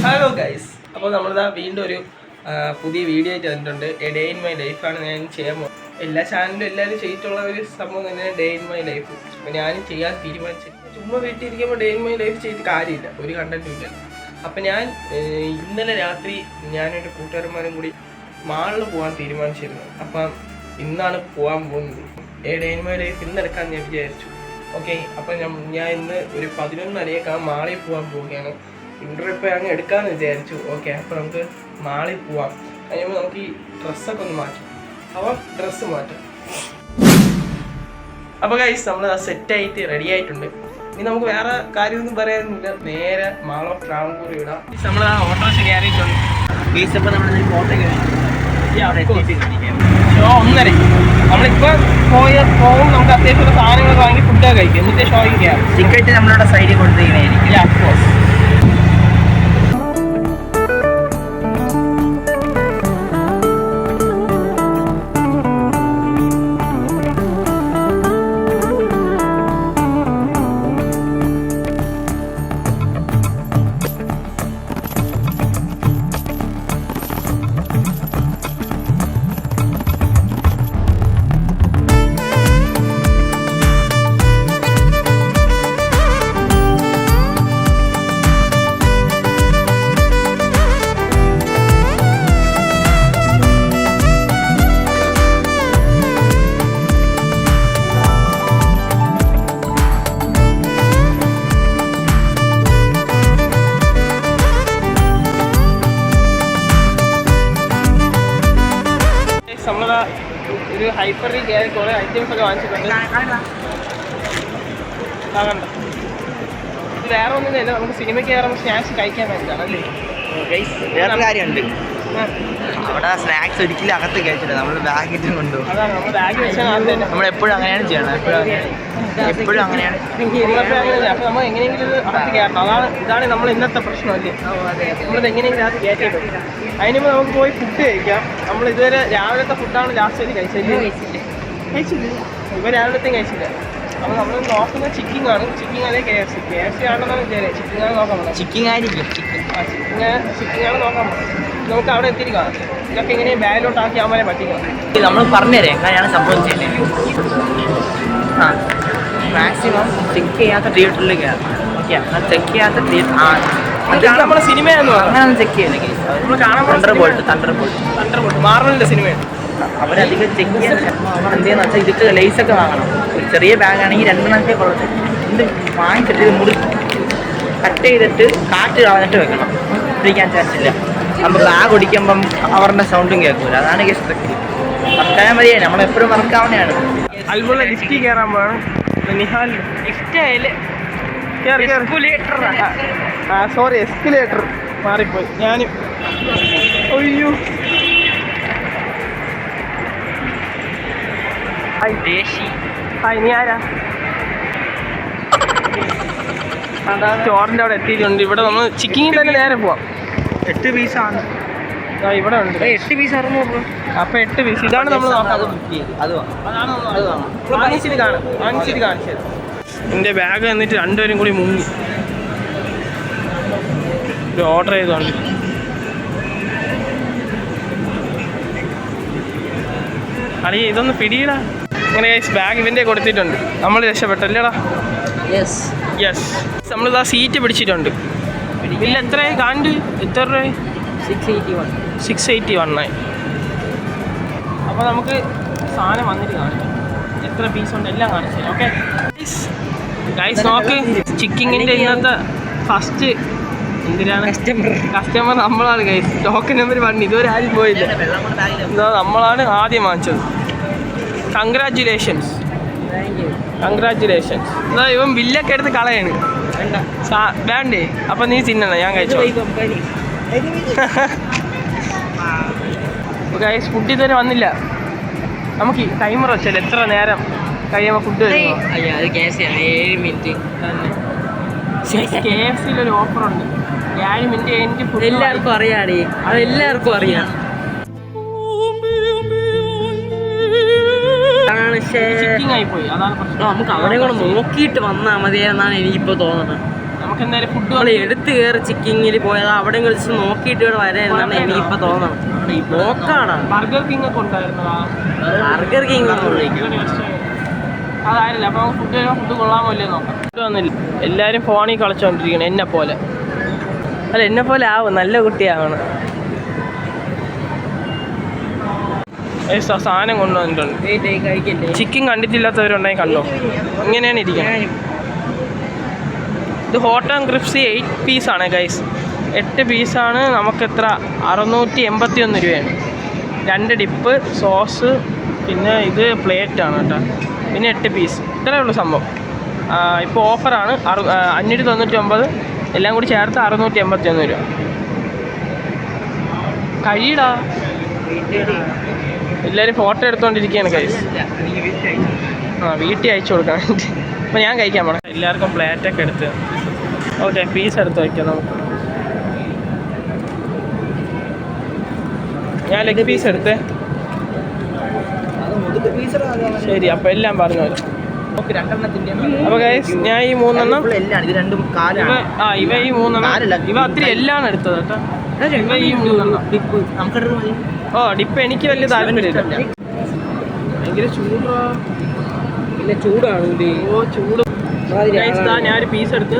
Hello guys, അപ്പോൾ നമ്മളിതാ വീണ്ടും ഒരു പുതിയ വീഡിയോ ആയിട്ട് വന്നിട്ടുണ്ട്. ഡേ ഇൻ മൈ ലൈഫാണ് ഞാൻ ചെയ്യാൻ പോകുന്നത്. എല്ലാ ചാനലും എല്ലാവരും ചെയ്തിട്ടുള്ള ഒരു സംഭവം തന്നെയാണ് ഡേ ഇൻ മൈ ലൈഫ്. അപ്പോൾ ഞാനും ചെയ്യാൻ തീരുമാനിച്ചു. ചുമ്മാ വീട്ടിലിരിക്കുമ്പോൾ ഡേ ഇൻ മൈ ലൈഫ് ചെയ്തിട്ട് കാര്യമില്ല, ഒരു കണ്ടന്റും ഇല്ല. അപ്പം ഞാൻ ഇന്നലെ രാത്രി ഞാനെൻ്റെ കൂട്ടുകാരന്മാരും കൂടി മാളിൽ പോകാൻ തീരുമാനിച്ചിരുന്നു. അപ്പം ഇന്നാണ് പോകാൻ പോകുന്നത്. ഡേ ഇൻ മൈ ലൈഫ് ഇന്ന് എടുക്കാൻ ഞാൻ വിചാരിച്ചു. ഓക്കെ, അപ്പം ഞാൻ ഇന്ന് ഒരു 11:30 മാളിൽ പോകാൻ പോവുകയാണ്. ഇൻ്റർവ്യൂ ഇപ്പോൾ അങ്ങ് എടുക്കാമെന്ന് വിചാരിച്ചു. ഓക്കെ, അപ്പോൾ നമുക്ക് മാളിൽ പോവാം. കഴിയുമ്പോൾ നമുക്ക് ഈ ഡ്രസ്സൊക്കെ ഒന്ന് മാറ്റാം. അപ്പോൾ ഡ്രസ്സ് മാറ്റാം. അപ്പോൾ ഗൈസ്, നമ്മൾ സെറ്റായിട്ട് റെഡി ആയിട്ടുണ്ട്. ഇനി നമുക്ക് വേറെ കാര്യമൊന്നും പറയാനൊന്നുമില്ല, നേരെ മാൾ ഓഫ് ട്രാവൻകൂർ ഇടാം. നമ്മൾ ആ ഓട്ടോറിക്ഷ കയറിയിട്ടുണ്ട്. ഗൈസ്, അപ്പോൾ നമ്മൾ ഫോട്ടോ ഷോ 1:30. നമ്മളിപ്പോൾ പോകും. നമുക്ക് അത്യാവശ്യമുള്ള സാധനങ്ങളൊക്കെ വാങ്ങി ഫുഡൊക്കെ കഴിക്കും. എന്നിട്ട് ഷോയ്ക്ക് കയറാം. ടിക്കറ്റ് നമ്മളുടെ സൈഡിൽ കൊടുത്തിരിക്കുന്നതായിരിക്കും. അഫ്കോഴ്സ്. നമ്മളതാ ഒരു ഹൈപ്പറിൽ കയറി കുറേ ഐറ്റംസ് ഒക്കെ വാങ്ങിച്ചിട്ടുണ്ട്. കണ്ട, ഇത് വേറെ ഒന്നുമില്ല, നമുക്ക് സിനിമയ്ക്ക് കയറുമ്പോൾ സ്നാക്സ് കഴിക്കാൻ വേണ്ടിയിട്ടാണ് അല്ലേ? വേറെ കാര്യമുണ്ട്, അവിടെ സ്നാക്സ് ഒരിക്കലും അകത്ത് കഴിച്ചില്ല, നമ്മൾ ബാഗിൽ കൊണ്ടുപോകും. അതാണ് നമ്മൾ ബാഗ് വെച്ചാൽ നമ്മളെപ്പോഴും അങ്ങനെയാണ് ചെയ്യണം, എപ്പോഴും അങ്ങനെയാണ്. അപ്പോൾ നമ്മൾ എങ്ങനെയെങ്കിലും ഇത് അകത്ത് കയറണം. ഇതാണ് നമ്മൾ ഇന്നത്തെ പ്രശ്നമല്ലേ. നമ്മളിത് എങ്ങനെയെങ്കിലും അകത്ത് കയറ്റിയിട്ട് അതിന് മുമ്പ് നമുക്ക് പോയി ഫുഡ് കഴിക്കാം. നമ്മൾ ഇതുവരെ രാവിലത്തെ ഫുഡാണ് ലാസ്റ്റ് കഴിച്ചില്ല. ഇവ രാവിലത്തെയും കഴിച്ചില്ല. അപ്പോൾ നമ്മൾ നോക്കുന്നത് ചിക്കിങ് ആണ്. ചിക്കിങ് അല്ലെ KFC ആണെന്നാണ് വിചാരിച്ചത്. ചിക്കിങ് ആണ് നോക്കാൻ പോകുന്നത്. ചിക്കിങ് ആയിരിക്കും. ചിക്കിങ് ആണ് നോക്കാൻ പോകുന്നത്. നമുക്ക് അവിടെ എത്തിയിട്ട് കാണാം. ഇതൊക്കെ എങ്ങനെ ബാഗിലോട്ടാക്കി ആകുമ്പോൾ പറ്റിക്കണം. നമ്മൾ പറഞ്ഞുതരാം എങ്ങനെയാണ് സംഭവം ചെയ്യുന്നത്. ആ, മാക്സിമം ചെക്ക് ചെയ്യാത്ത തിയേറ്ററിൽ കയറണം. ഓക്കെ, ആ ചെക്ക് ചെയ്യാത്ത തിയേറ്റർ നമ്മുടെ സിനിമയാണെന്ന് അങ്ങനെ ചെക്ക് ചെയ്യുന്നത്. നമ്മൾ കാണാൻ തണ്ടർബോൾട്ട് മാർവലിൻ്റെ സിനിമയാണ്. അവരധികം ചെക്ക് ചെയ്യാൻ എന്തെന്ന് വെച്ചാൽ ഇതൊക്കെ ലൈസൊക്കെ വാങ്ങണം. ഒരു ചെറിയ ബാഗാണെങ്കിൽ 2 കൊള്ളട്ടെ. ഇത് വാങ്ങിച്ചിട്ട് ഇത് മുറി കട്ട് ചെയ്തിട്ട് കാറ്റ് കളഞ്ഞിട്ട് വെക്കണം. പിടിക്കാൻ ചാൻസ് ഇല്ല. അപ്പോൾ ബാഗ് ഒടിക്കുമ്പം അവരുടെ സൗണ്ടും കേൾക്കില്ല. അതാണ് സ്ട്രിക്റ്റ്. മറക്കാൻ മതിയായി, നമ്മളെപ്പോഴും മറക്കാവുന്നതാണ്. അതുപോലെ ലിഫ്റ്റിൽ കയറാൻ പോകണം. നിഹാൽ സോറി, എസ്കലേറ്റർ മാറിപ്പോയി. ഞാനും അയ്യോ. ഹായ്, നീ ആരാ? സ്റ്റോറിൻ്റെ അവിടെ എത്തിയിട്ടുണ്ട്. ഇവിടെ നമ്മൾ ചിക്കിങ്ങിൽ തന്നെ നേരെ പോവാം. 8 പീസാണ് ഇവിടെ ഉണ്ട്. 8 പീസ് 600 രൂപ. അപ്പോൾ 8 പീസ് ഇതാണ് നമ്മൾ നോക്കാം. വാങ്ങിച്ചിട്ട് കാണിച്ചത്. എൻ്റെ ബാഗ് എന്നിട്ട് രണ്ടുപേരും കൂടി മുങ്ങി ഒരു ഓർഡർ ചെയ്തോണ്ട്. അറിയ ഇതൊന്ന് പിടിയിടാ. അങ്ങനെ ബാഗ് ഇവൻ്റെ കൊടുത്തിട്ടുണ്ട്. നമ്മൾ രക്ഷപ്പെട്ടല്ലേടാ? യെസ്. നമ്മളിതാ സീറ്റ് പിടിച്ചിട്ടുണ്ട്. ബില്ല് എത്രയായി കാണ്ട്? എത്ര രൂപയായി? 681 ആയി. അപ്പോൾ നമുക്ക് സാധനം വന്നിട്ട് കാണിക്കാം. എത്ര പീസുണ്ട് എല്ലാം കാണിച്ചു. ഓക്കെ ഗൈസ്, നോക്ക്. ചിക്കിങ്ങിൻ്റെ ഇന്നത്തെ ഫസ്റ്റ് എന്തിനാണ് കസ്റ്റമർ നമ്മളാണ് ഗൈസ്. ടോക്കൺ നമ്പർ 1 ഇതുവരെ ആരും പോയില്ല. എന്താ, നമ്മളാണ് ആദ്യം വാങ്ങിച്ചത്. കൺഗ്രാറ്റുലേഷൻസ്. എന്താ ഇവൻ ബില്ലൊക്കെ എടുത്ത് കളയാണ്. വേണ്ടേ? അപ്പം നീ തിന്നണം, ഞാൻ കഴിച്ചോ. ഗൈസ്, ഫുഡ് ഇതുവരെ വന്നില്ല. നമുക്ക് ടൈമർ വെച്ചല്ലേ എത്ര നേരം കഴിയുമ്പോൾ ഫുഡ് വരുമോ? KFC 7 minute. KFCയിലൊരു ഓഫറുണ്ട്. 7 മിനിറ്റ് കഴിഞ്ഞിട്ട് ഫുഡ് എല്ലാവർക്കും അറിയാടി, അതെല്ലാവർക്കും അറിയാം. ചിക്കിങ് ആയിപ്പോയി, അതാണ് പ്രശ്നം. നമുക്ക് അവിടെ കൂടെ നോക്കിയിട്ട് വന്നാൽ മതിയെന്നാണ് എനിക്കിപ്പോൾ തോന്നുന്നത്. നമുക്ക് എന്തായാലും ഫുഡ് നമ്മൾ എടുത്ത് കയറി ചിക്കിങ്ങിൽ പോയത് അവിടെ വിളിച്ച് നോക്കിയിട്ട് ഇവിടെ വരാനാണ് എനിക്കിപ്പോൾ തോന്നണം. നോക്കാണ് ബർഗർ കിങ് ഒക്കെ ഉണ്ടായിരുന്നതാ. Burger king അതായില്ല. അപ്പോൾ ഫുഡ് കൊള്ളാമോ ഇല്ലേ നോക്കാം. ഫുഡ് വന്നില്ല. എല്ലാവരും ഫോണിൽ കളിച്ചുകൊണ്ടിരിക്കണം എന്നെ പോലെ. അല്ല എന്നെ പോലെ ആവും, നല്ല കുട്ടിയാവണം. സാധനം കൊണ്ടുവന്നിട്ടുണ്ട്. ചിക്കൻ കണ്ടിട്ടില്ലാത്തവരുണ്ടെങ്കിൽ കണ്ടോ, ഇങ്ങനെയാണ് ഇരിക്കുന്നത്. ഇത് ഹോട്ട് ആൻഡ് ക്രിസ്പി 8 പീസാണ് ഗൈസ്. 8 പീസാണ്. നമുക്ക് എത്ര 681 രൂപയാണ്. 2 ഡിപ്പ്, സോസ്, പിന്നെ ഇത് പ്ലേറ്റാണ് കേട്ടോ. പിന്നെ 8 പീസ്. ഇത്രയേ ഉള്ളൂ സംഭവം. ഇപ്പോൾ ഓഫറാണ്. 599, എല്ലാം കൂടി ചേർത്ത് 681 രൂപ. കഴിയടാ. എല്ലാവരും ഫോട്ടോ എടുത്തുകൊണ്ടിരിക്കുകയാണ് ഗൈസ്. വീട്ടിൽ അയച്ചു കൊടുക്കാൻ വേണ്ടി. അപ്പോൾ ഞാൻ കഴിക്കാൻ പോകണം. എല്ലാവർക്കും പ്ലേറ്റൊക്കെ എടുത്ത് ഓക്കെ പീസ് എടുത്ത് വയ്ക്കാം നമുക്ക്. ഞാൻ ലെഗ് പീസ് എടുത്തേ. ശരി, അപ്പോൾ എല്ലാം പറഞ്ഞു തരാം. അപ്പോൾ ഗൈസ് ഞാൻ ഈ 3 എണ്ണം, ഇവ ഈ 3 എണ്ണം, ഇവ അത്തിരി എല്ലാം എടുത്തത് കേട്ടോ. ഇവ ഈ 3 എണ്ണം. ഡിപ്പ് എനിക്ക് വലിയ താല്പര്യമില്ല. ഭയങ്കര ചൂടാണ്. ചൂട്. ഞാനൊരു പീസ് എടുത്ത്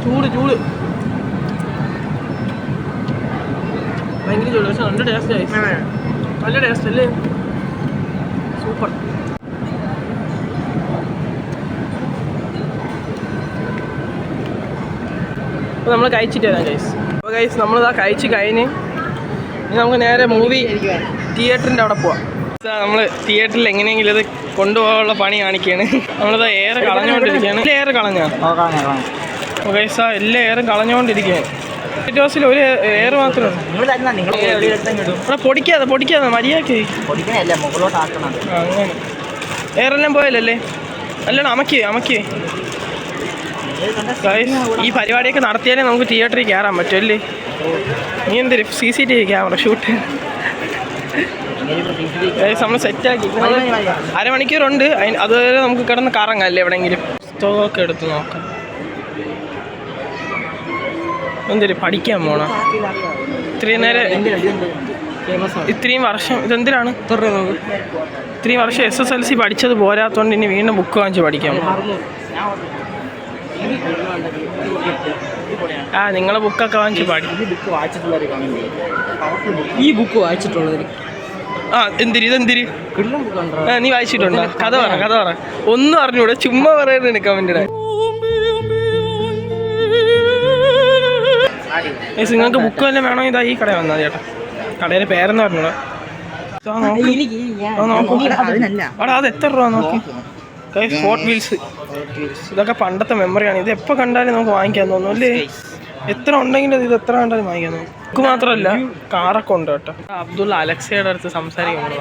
ചൂട് ഭയങ്കര ചൂട്. പക്ഷെ നല്ല ടേസ്റ്റ് ആയി. നല്ല ടേസ്റ്റ് അല്ലേ? സൂപ്പർ. അപ്പോൾ നമ്മൾ കഴിച്ചിട്ട് വരാം ഗൈസ്. അപ്പോൾ ഗൈസ് നമ്മളിതാ കഴിച്ച് കഴിഞ്ഞ് ഇനി നമുക്ക് നേരെ മൂവി തിയേറ്ററിൻ്റെ അവിടെ പോവാം. നമ്മൾ തിയേറ്ററിൽ എങ്ങനെയെങ്കിലും ഇത് കൊണ്ടുപോകാനുള്ള പണി കാണിക്കുകയാണ്. നമ്മളിതാ എയർ കളഞ്ഞുകൊണ്ടിരിക്കുകയാണ്. എയർ കളഞ്ഞാ ഗൈസ്, എല്ലാ എയറും കളഞ്ഞുകൊണ്ടിരിക്കുകയാണ്. ബസ്സിൽ ഒരു എയർ മാത്രമേ ഇവിടെ പൊടിക്കാതെ മര്യാദക്ക് അങ്ങനെ എയറെല്ലാം പോയല്ലേ. അല്ലടാ അമക്ക് ഈ പരിപാടിയൊക്കെ നടത്തിയാലേ നമുക്ക് തിയേറ്ററിൽ കയറാൻ പറ്റുമല്ലേ. നീ എന്തൊരു CCTV ക്യാമറ ഷൂട്ട് നമ്മൾ സെറ്റാക്കി. അരമണിക്കൂറുണ്ട്. അതുവരെ നമുക്ക് കിടന്ന് കറങ്ങല്ലേ എവിടെയെങ്കിലും. പുസ്തകമൊക്കെ എടുത്ത് നോക്കാം. എന്തൊരു പഠിക്കാൻ പോണം ഇത്രയും നേരം, ഇത്രയും വർഷം. ഇതെന്തിനാണ് ഇത്രയും വർഷം SSLC പഠിച്ചത് പോരാത്തോണ്ട് ഇനി വീണ്ടും ബുക്ക് വാങ്ങിച്ച് പഠിക്കാൻ പോകും. നിങ്ങളെ ബുക്കൊക്കെ വാങ്ങിച്ച് പഠിക്കും. ഈ ബുക്ക് വായിച്ചിട്ടുള്ളത് ഇതെന്തിരി നീ വായിച്ചിട്ടുണ്ടോ? കഥ പറ. ഒന്നും അറിഞ്ഞൂടെ, ചുമ്മാ പറയുന്നത് കമന്റിടെ. നിങ്ങൾക്ക് ബുക്ക് വല്ലതും വേണോ? ഇതാ ഈ കട വന്നാൽ ചേട്ടാ. കടയുടെ പേരെന്ന് പറഞ്ഞൂടാ. അത് എത്ര രൂപ നോക്കി. ഹോട്ട് വീൽസ് ഇതൊക്കെ പണ്ടത്തെ മെമ്മറിയാണ്. ഇത് എപ്പോൾ കണ്ടാലും നമുക്ക് വാങ്ങിക്കാൻ തോന്നും അല്ലേ. എത്ര ഉണ്ടെങ്കിലും ഇത് എത്ര കണ്ടാലും വാങ്ങിക്കാൻ തോന്നും. ബുക്ക് മാത്രമല്ല കാറൊക്കെ ഉണ്ട് കേട്ടോ. അബ്ദുള്ള അലക്സയുടെ അടുത്ത് സംസാരിക്കുമ്പോൾ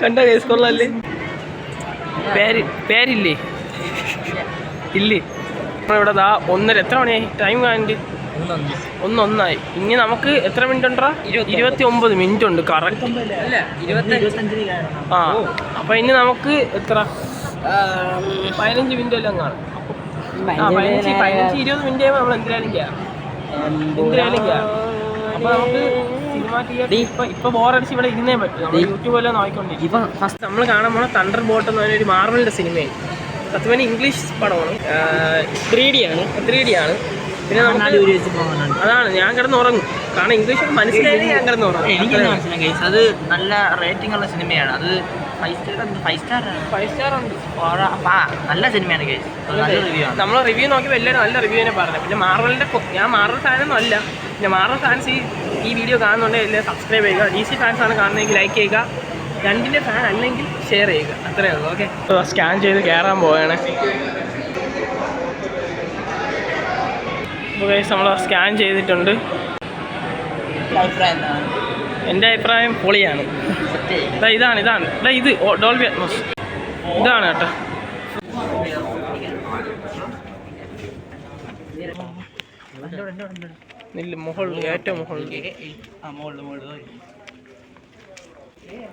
കണ്ട കേസ് കൊള്ളാല്ലേ. പേരില്ലേ ഇല്ലേ. ഇവിടെ 1:30 എത്ര മണിയായി? ടൈം കാണിട്ട് 1:01 ഇനി നമുക്ക് എത്ര മിനിറ്റ് ഉണ്ടോ? 29 മിനിറ്റ് ഉണ്ട് കറക്റ്റ്. അപ്പൊ ഇനി നമുക്ക് എത്ര 15 മിനിറ്റ് എല്ലാം കാണും. 15-20 മിനിറ്റ് ആകുമ്പോൾ നമ്മൾ എന്തിനാലും കയറാം. അപ്പൊ നമുക്ക് സിനിമ തിയേറ്റർ ഇപ്പൊ ബോറടിച്ച് ഇവിടെ ഇരുന്നേ പറ്റും. നമ്മൾ യൂട്യൂബെല്ലാം നോക്കിക്കൊണ്ടിരിക്കും. ഇപ്പൊ ഫസ്റ്റ് നമ്മൾ കാണാൻ പോണ തണ്ടർ ബോൾട്ട് എന്ന് പറഞ്ഞൊരു മാർവലിന്റെ സിനിമയാണ്. സത്യമായി ഇംഗ്ലീഷ് പടമാണ്. 3D ആണ്. പിന്നെ നമുക്ക് അതാണ് ഞാൻ കിടന്നുറങ്ങും. കാരണം ഇംഗ്ലീഷ് മനസ്സിലായാലും ഞാൻ കിടന്നുറങ്ങും. എനിക്ക് മനസ്സിലായി. അത് നല്ല റേറ്റിംഗ് ഉള്ള സിനിമയാണ്. അത് 5 സ്റ്റാർ ഉണ്ട്. നല്ല സിനിമയാണ് കേസ്. നമ്മൾ റിവ്യൂ നോക്കിയപ്പോൾ എല്ലാവരും നല്ല റിവ്യൂ തന്നെ പറഞ്ഞു. പിന്നെ ഞാൻ മാർവൽ ഫാനൊന്നും അല്ല. പിന്നെ മാർവൽ ഫാൻസ് ഈ വീഡിയോ കാണുന്നുണ്ടെങ്കിൽ എല്ലാം സബ്സ്ക്രൈബ് ചെയ്യുക. DC ഫാൻസാണ് കാണുന്നതെങ്കിൽ ലൈക്ക് ചെയ്യുക. 2ന്റെ ഫാൻ അല്ലെങ്കിൽ ഷെയർ ചെയ്യുക. അത്രയേ ഉള്ളൂ. ഓക്കെ, സ്കാൻ ചെയ്ത് കയറാൻ പോവുകയാണ്. നമ്മൾ സ്കാൻ ചെയ്തിട്ടുണ്ട്. എൻ്റെ അഭിപ്രായം പൊളിയാണ്. ഇതാണ് ഇത് ഡോൾബി അറ്റ്മോസ് ഇതാണ് കേട്ടോ. മുകളിൽ ഏറ്റവും മുകളിൽ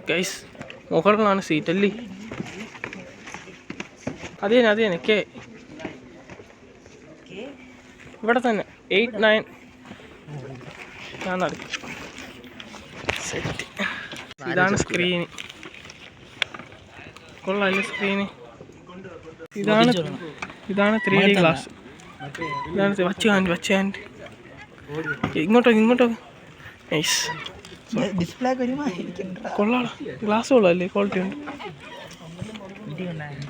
ഗൈസ് മുകളിലാണ് സീറ്റ് അല്ലേ? അത് തന്നെ കെ ഇവിടെ തന്നെ 8, 9 ഞാൻ നടക്കും. സെറ്റ്. ഇതാണ് സ്ക്രീന്. കൊള്ളാല്ലേ സ്ക്രീന്? ഇതാണ് 3D ഗ്ലാസ്. ഇതാണ് വച്ച് ഹാൻഡ് ഇങ്ങോട്ടോ നൈസ്. ഡിസ്പ്ലേ കൊള്ളാം. ഗ്ലാസ് കൊള്ളാല്ലേ? ക്വാളിറ്റി ഉണ്ട്.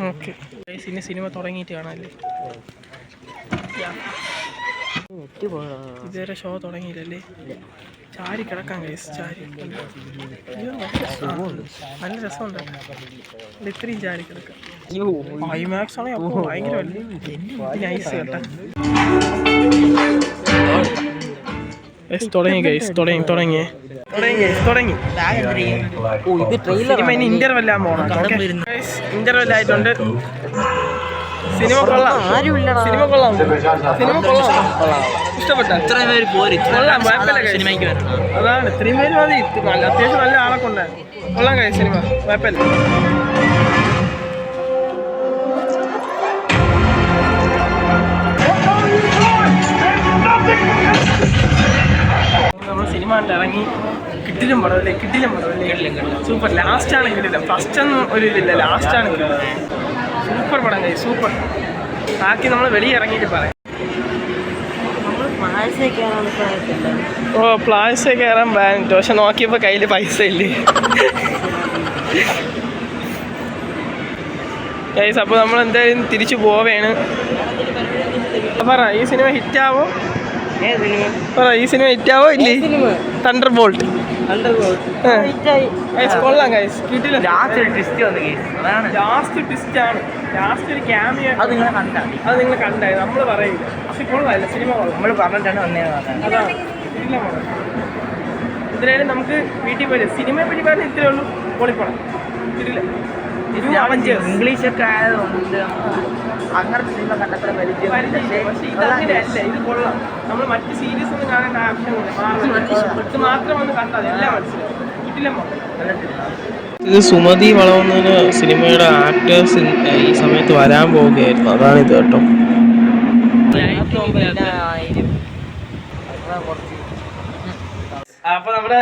ഓക്കെ ഇനി സിനിമ തുടങ്ങിയിട്ട് കാണാല്ലേ? ഇതുവരെ ഷോ തുടങ്ങിയില്ലല്ലേ? ചാരി കിടക്കാൻ ഗൈസ്. ചാരി നല്ല രസമുണ്ട്. ഇത്രയും ചാരി കിടക്കാം. ഐമാക്സ് ആണെങ്കിൽ അപ്പോൾ ഭയങ്കരമല്ലേ? നൈസ് കേട്ടോ. തുടങ്ങി ഗൈസ്. തുടങ്ങി സിനിമ ഇനി ഇന്റർവെല്ലാൻ പോകണം. ഇന്റർവെൽ ആയിട്ടുണ്ട്. സിനിമ കൊള്ളാം. ഇഷ്ടപ്പെട്ട അതാണ് ഇത്രയും പേര് മതി. അത്യാവശ്യം നല്ല ആളൊക്കെ ഉണ്ടായിരുന്നു. കൊള്ളാം കഴിയും സിനിമ. കുഴപ്പമില്ല. നമ്മൾ സിനിമ കണ്ട് ഇറങ്ങി. കിട്ടിലും പടമല്ലേ? സൂപ്പർ. ലാസ്റ്റാണ് കിട്ടില്ല. ഫസ്റ്റ് ഒന്നും ഒരു ഇതില്ല. ലാസ്റ്റാണ് കിട്ടില്ല. സൂപ്പർ പടം കഴിയും. സൂപ്പർ. ബാക്കി നമ്മൾ വെളിയിൽ ഇറങ്ങിയിട്ട് പറയാം. പ്ലാസ കയറാൻ പ്ലാൻ ഇട്ടു. പക്ഷെ നോക്കിയപ്പോൾ കയ്യിൽ പൈസ ഇല്ലേ ഗൈസ്. അപ്പോൾ നമ്മൾ എന്തായാലും തിരിച്ചു പോവേണ്. പറ ഈ സിനിമ ഹിറ്റാവോ? ഈ സിനിമ ഹിറ്റാവോ ഇല്ലേ? തണ്ടർ ബോൾട്ട് കൊള്ളാം ഗൈസ്. കിട്ടില്ല. ലാസ്റ്റ് ട്വിസ്റ്റ് ആണ്. ലാസ്റ്റ് ഒരു ക്യാമിയോ അത് നിങ്ങൾ കണ്ടായി. നമ്മൾ പറയില്ല. പക്ഷെ കൊള്ളാം സിനിമ. നമ്മൾ പറഞ്ഞിട്ടാണ് വന്നേന്ന്. അതാണ് ഇല്ല മോളെ. ഇതിനായാലും നമുക്ക് വീട്ടിൽ പോയി സിനിമയെ പറ്റി പറഞ്ഞാൽ ഇത്രയേ ഉള്ളൂ. പൊളിപ്പണം. ഇതില്ല ഇംഗ്ലീഷൊക്കെ ആയതുകൊണ്ട് അങ്ങനത്തെ സിനിമ കണ്ടത്ര പരിചയം. പക്ഷേ ഇതങ്ങനെയല്ല. ഇത് കൊള്ളാം. നമ്മൾ മറ്റ് സീരീസ് ഒന്നും കാണേണ്ട ആവശ്യമില്ല. ഇത് മാത്രം ഒന്ന് കണ്ടാൽ എല്ലാം മനസ്സിലാവും. കിട്ടില്ല മോളെ. ഇത് സുമതി വളവുന്നതിന് സിനിമയുടെ ആക്ടേഴ്സ് ഈ സമയത്ത് വരാൻ പോവുകയായിരുന്നു. അതാണ് ഇത് കേട്ടോ. അപ്പൊ നമ്മുടെ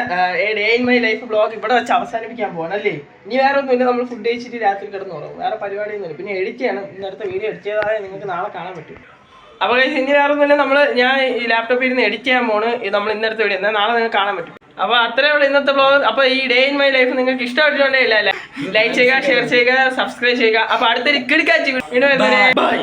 day in my life blog ഇവിടെ വെച്ച് അവസാനിപ്പിക്കാൻ പോകണം അല്ലേ? ഇനി വേറെ ഒന്നുമില്ല. നമ്മൾ ഫുഡ് കഴിച്ചിട്ട് രാത്രി കിടന്നു തുടങ്ങും. വേറെ പരിപാടിയൊന്നുമില്ല. പിന്നെ എഡിറ്റ് ചെയ്യണം. ഇന്നടുത്ത വീഡിയോ എഡിറ്റ് ചെയ്താൽ നിങ്ങൾക്ക് നാളെ കാണാൻ പറ്റും. അപ്പോൾ ഇനി വേറെ ഒന്നുമില്ല. ഞാൻ ഈ ലാപ്ടോപ്പിൽ ഇരുന്ന് എഡിറ്റ് ചെയ്യാൻ പോണ്. നമ്മൾ ഇന്നടുത്ത വീഡിയോ എന്നാൽ നാളെ നിങ്ങൾക്ക് കാണാൻ പറ്റും. അപ്പോൾ അത്രയേ ഉള്ളൂ ഇന്നത്തെ ബ്ലോഗ്. അപ്പോൾ ഈ ഡേ ഇൻ മൈ ലൈഫ് നിങ്ങൾക്ക് ഇഷ്ടപ്പെട്ടിട്ടുണ്ടെങ്കിൽ ലൈക്ക് ചെയ്യുക, ഷെയർ ചെയ്യുക, സബ്സ്ക്രൈബ് ചെയ്യുക. അപ്പോൾ അടുത്തൊരു കിടക്കാച്ചി വീഡിയോ. ബൈ.